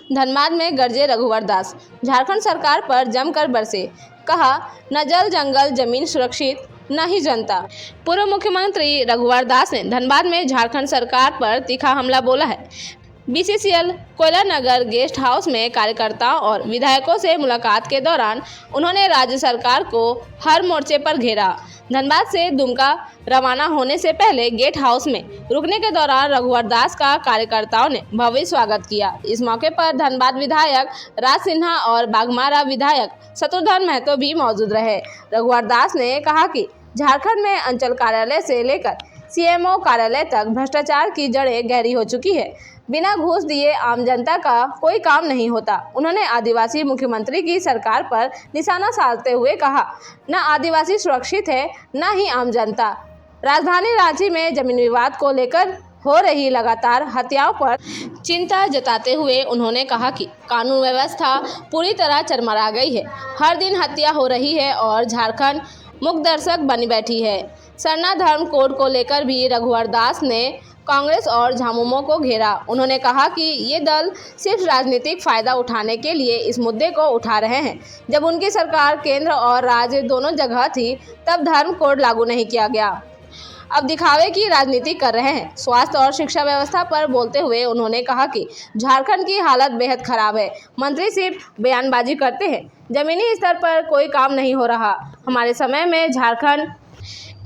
धनबाद में गरजे रघुवर दास, झारखंड सरकार पर जमकर बरसे, कहा न जल जंगल जमीन सुरक्षित न ही जनता। पूर्व मुख्यमंत्री रघुवर दास ने धनबाद में झारखंड सरकार पर तीखा हमला बोला है। बीसीसीएल कोयला नगर गेस्ट हाउस में कार्यकर्ताओं और विधायकों से मुलाकात के दौरान उन्होंने राज्य सरकार को हर मोर्चे पर घेरा। धनबाद से दुमका रवाना होने से पहले गेस्ट हाउस में रुकने के दौरान रघुवर दास का कार्यकर्ताओं ने भव्य स्वागत किया। इस मौके पर धनबाद विधायक राज सिन्हा और बाघमारा विधायक शत्रुघ्न महतो भी मौजूद रहे। रघुवर दास ने कहा कि झारखंड में अंचल कार्यालय से लेकर सीएमओ कार्यालय तक भ्रष्टाचार की जड़ें गहरी हो चुकी है। बिना घूस दिए आम जनता का कोई काम नहीं होता। उन्होंने आदिवासी मुख्यमंत्री की सरकार पर निशाना साधते हुए कहा, न आदिवासी सुरक्षित है न ही आम जनता। राजधानी रांची में जमीन विवाद को लेकर हो रही लगातार हत्याओं पर चिंता जताते हुए उन्होंने कहा कि कानून व्यवस्था पूरी तरह चरमरा गई है। हर दिन हत्या हो रही है और झारखंड मुख्य दर्शक बनी बैठी है। सरना धर्म कोड को लेकर भी रघुवर दास ने कांग्रेस और झामुमो को घेरा। उन्होंने कहा कि ये दल सिर्फ राजनीतिक फायदा उठाने के लिए इस मुद्दे को उठा रहे हैं। जब उनकी सरकार केंद्र और राज्य दोनों जगह थी तब धर्म कोड लागू नहीं किया गया। अब दिखावे की राजनीति कर रहे हैं। स्वास्थ्य और शिक्षा व्यवस्था पर बोलते हुए उन्होंने कहा कि झारखंड की हालत बेहद खराब है। मंत्री सिर्फ बयानबाजी करते हैं, जमीनी स्तर पर कोई काम नहीं हो रहा। हमारे समय में झारखंड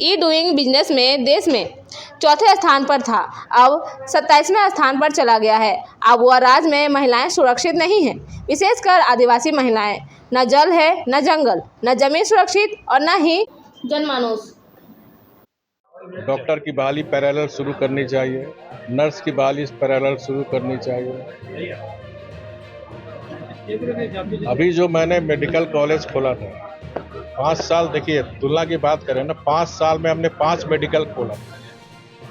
ई डूइंग बिजनेस में देश में चौथे स्थान पर था, अब 27वें स्थान पर चला गया है। आबुआ राज्य में महिलाएं सुरक्षित नहीं हैं, विशेषकर आदिवासी महिलाएं। न जल है न जंगल, न जमीन सुरक्षित और न ही जनमानस। डॉक्टर की बहाली पैरेलल शुरू करनी चाहिए, नर्स की बहाली पैरेलल शुरू करनी चाहिए। अभी जो मैंने मेडिकल कॉलेज खोला था 5 साल, देखिए तुलना की बात करें ना, 5 साल में हमने 5 मेडिकल खोला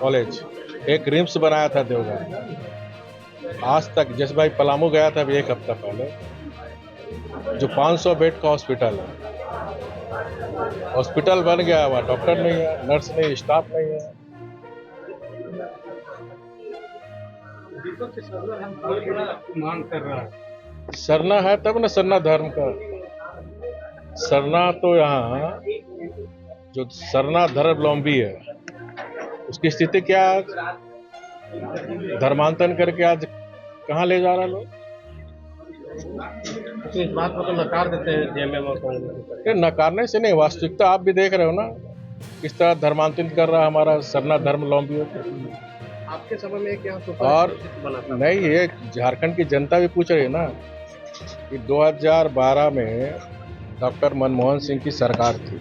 कॉलेज। एक रिम्स बनाया था देवघर। आज तक जैसे भाई पलामू गया था अभी 1 हफ्ता पहले, जो 500 बेड का हॉस्पिटल है, हॉस्पिटल बन गया हुआ, डॉक्टर नहीं है, नर्स नहीं, स्टाफ नहीं है। मांग कर रहा है सरना है तब ना, सरना धर्म का सरना। तो यहाँ जो सरना धर्मावलंबी है उसकी स्थिति क्या है? धर्मांतरण करके आज कहाँ ले जा रहा लोग? इस बात को तो नकार देते हैं जेएमएम और कांग्रेस। नकारने से नहीं, वास्तविकता आप भी देख रहे हो ना किस तरह धर्मांतरित कर रहा हमारा सरना धर्मावलंबियों को। आपके समय में क्या और नहीं, ये झारखंड की जनता भी पूछ रही है ना कि 2012 में डॉक्टर मनमोहन सिंह की सरकार थी।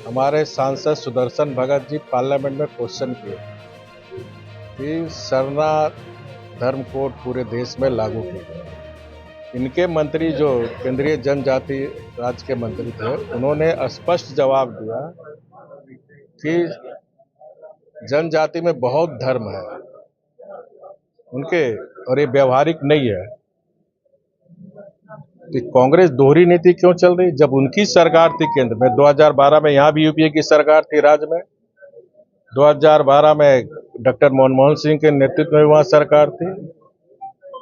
हमारे सांसद सुदर्शन भगत जी पार्लियामेंट में क्वेश्चन किए कि सरना धर्म कोड पूरे देश में लागू किया। इनके मंत्री जो केंद्रीय जनजाति राज्य के मंत्री थे, उन्होंने स्पष्ट जवाब दिया कि जनजाति में बहुत धर्म है उनके और ये व्यवहारिक नहीं है। कि कांग्रेस दोहरी नीति क्यों चल रही? जब उनकी सरकार थी केंद्र में 2012 में, यहाँ भी यूपीए की सरकार थी राज्य में, 2012 में डॉक्टर मनमोहन सिंह के नेतृत्व में वहाँ सरकार थी।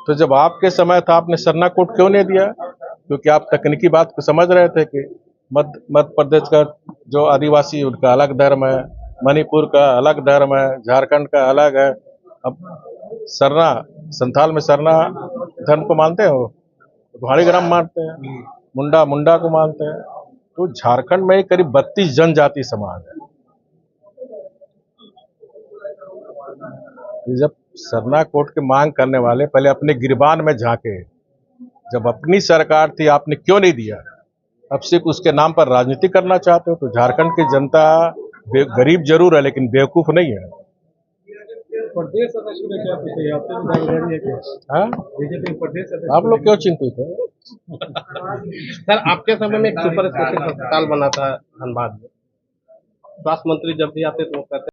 तो जब आपके समय था आपने सरना कोड क्यों नहीं दिया? क्योंकि आप तकनीकी बात को समझ रहे थे कि मध्य प्रदेश का जो आदिवासी उनका अलग धर्म है, मणिपुर का अलग धर्म है, झारखंड का अलग है। अब सरना संथाल में सरना धर्म को मानते हो, भाड़ीग्राम मानते हैं, मुंडा मुंडा को मानते हैं। तो झारखंड में करीब 32 जनजाति समाज है। जब सरना कोड की मांग करने वाले पहले अपने गिरबान में झांके, जब अपनी सरकार थी आपने क्यों नहीं दिया? अब सिर्फ उसके नाम पर राजनीति करना चाहते हो। तो झारखंड की जनता गरीब जरूर है लेकिन बेवकूफ नहीं है। प्रदेश सदस्य ने क्या पूछा? आप लोग क्यों चिंतित है? सर, आपके समय में एक सुपर स्पेशल अस्पताल बना था धनबाद में। स्वास्थ्य मंत्री जब भी आते तो वो कहते